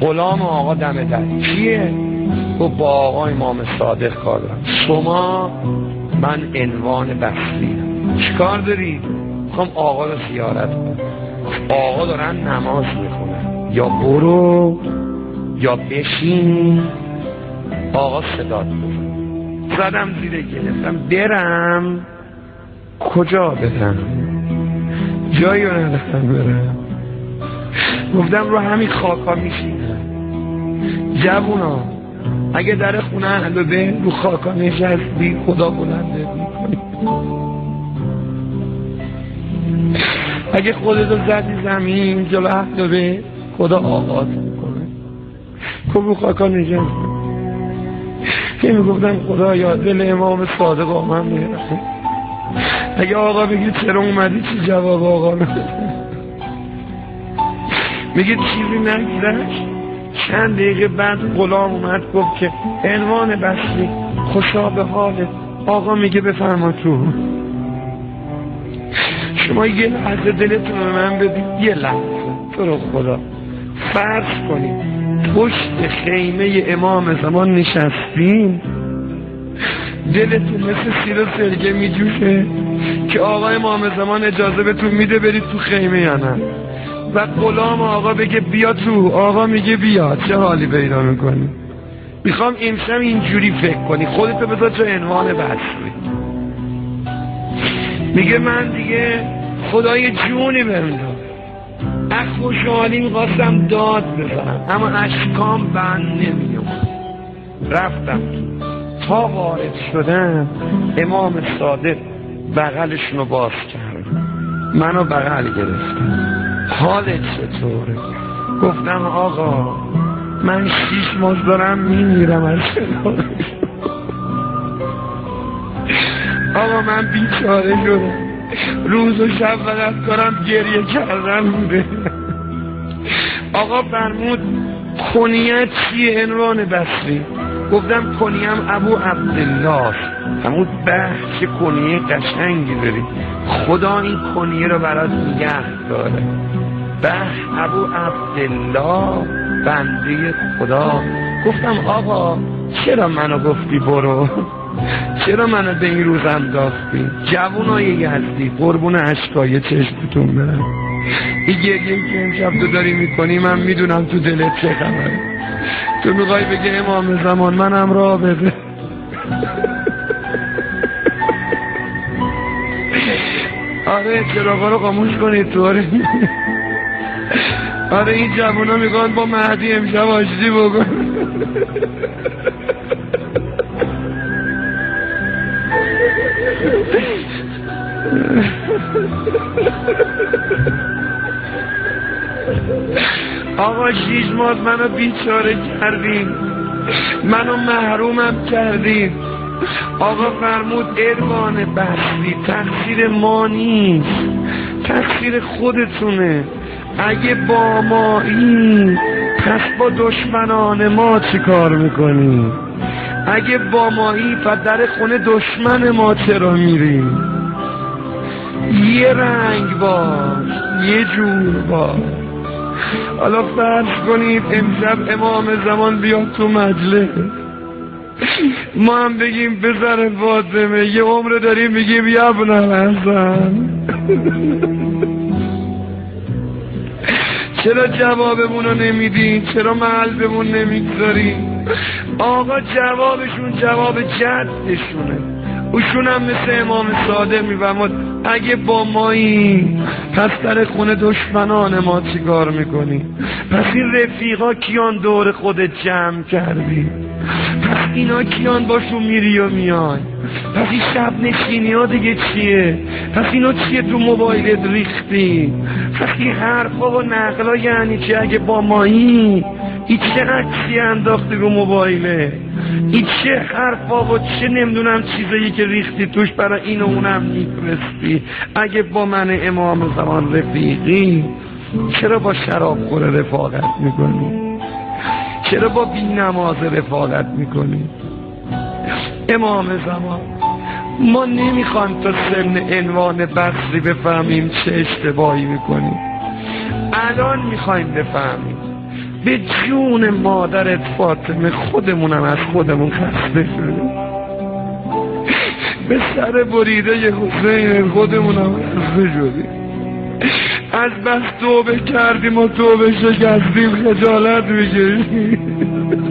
غلام آقا دم در. کیه؟ گفت با آقا امام صادق کار دارم. شما؟ من عنوان بسری. چیکار داری؟ میخوام آقا رو زیارت کنم. آقا دارن نماز میخونن، یا برو یا بشین. آقا صدات بزن. زدم زیر گرفتم. برم کجا برم؟ جایی رو نداشتم برم. گفتم رو همین خاکا میشینم. جوونا اگه در خونه اهل بیت رو خاکا نشستی خدا بلنده میکنی. اگه خودتو زدی زمین جلو اهل بیت خدا آغاز میکنه. که رو خاکا نشستی. که میگفتم خدا یا دل امام صادق آمن میرسه. اگه آقا بگی چرا اومدی چی جواب آقا رو میگه چیزی نگذشت. چند دقیقه بعد غلام اومد گفت که عنوان بسری خوشا به حالت. آقا میگه بفرما تو. شما یه لحظه دلتون رو من بدید، یه لحظه تو رو خدا فرض کنید پشت خیمه امام زمان نشستین، دلتون مثل سیر و سرگه میجوشه که آقا امام زمان اجازه بهتون میده برید تو خیمه یا نه. و غلام آقا بگه بیا تو، آقا میگه بیا. چه حالی پیدا میکنی؟ میخوام امشب اینجوری فکر کنی، خودتو بذار تو عنوان بسری. میگه من دیگه خدای جونی بهم داد، از خوشحالی میخواستم داد بزنم اما اشکام بند نمیومد. رفتم تا وارد شدم امام صادق بغلشونو باز کرد، منو بغل گرفتم. حالت چطوره؟ گفتم آقا من 6 ماه دارم میمیرم از کنار. آقا من بیچاره شدم، روز و شب فقط کارم گریه کردن بوده. آقا فرمود کنیت چیه عنوان بسری؟ گفتم کنیم ابو عبدالله. فرمود به چه کنیه قشنگی داری، خدا این کنیه رو برات نگه داره. به ابو عبدالله بنده خدا. گفتم آقا چرا منو گفتی برو؟ چرا منو به این روز انداختی؟ جوونای یزدی قربون اشکای چشمتون برم، این گریه که امشب تو داری میکنی من میدونم تو دلت چه خبره. تو میخوای بگه امام زمان منم راه بده. آره چراغا رو خاموش کنید تو. آره این جوونا میگن با مهدی امشب آشتی بکن. آقا 6 ماه منو بیچاره کردین، منو محرومم کردین. آقا فرمود عنوان بسری تقصیر ما نیست، تقصیر خودتونه. اگه با مایی پس با دشمنان ما چی کار میکنی؟ اگه با مایی پس در خونه دشمن ما چرا میری؟ یه رنگ باش، یه جور باش. حالا فرض کنید امشب امام زمان بیاد تو مجلس، ما هم بگیم بزن فاطمه، یه عمر داریم میگیم یبن الحسن. چرا جوابمونو نمیدین؟ چرا قلبمون نمیگذارین؟ آقا جوابشون جواب جدشونه، اوشون هم مثل امام صادق میفرماد اگه با مایی پس در خونه دشمنان ما چی کار میکنی؟ پس این رفیقا کیان دور خودت جمع کردی؟ پس اینا کیان باشون میری و میای؟ پس این شب نشینی ها دیگه چیه؟ پس اینا چیه تو موبایلت ریختی؟ پس این حرفا و نقلا یعنی چی؟ اگه با مایی این چه عکسی انداختی رو موبایله؟ این چه حرفا و چه نمیدونم چیزایی که ریختی توش برای این و اونم میفرستی؟ اگه با من امام زمان رفیقی چرا با شراب خوره رفاقت میکنی؟ چرا با بی نماز رفاقت میکنی؟ امام زمان ما نمیخوان تا سن عنوان بسری بفهمیم چه اشتباهی میکنیم، الان میخوایم بفهمیم. به جون مادرت فاطمه خودمونم از خودمون خسته شدیم، به سر بریده حسین خودمونم خسته شدیم، از بس توبه کردیم و توبه شکستیم خجالت می‌کشیم.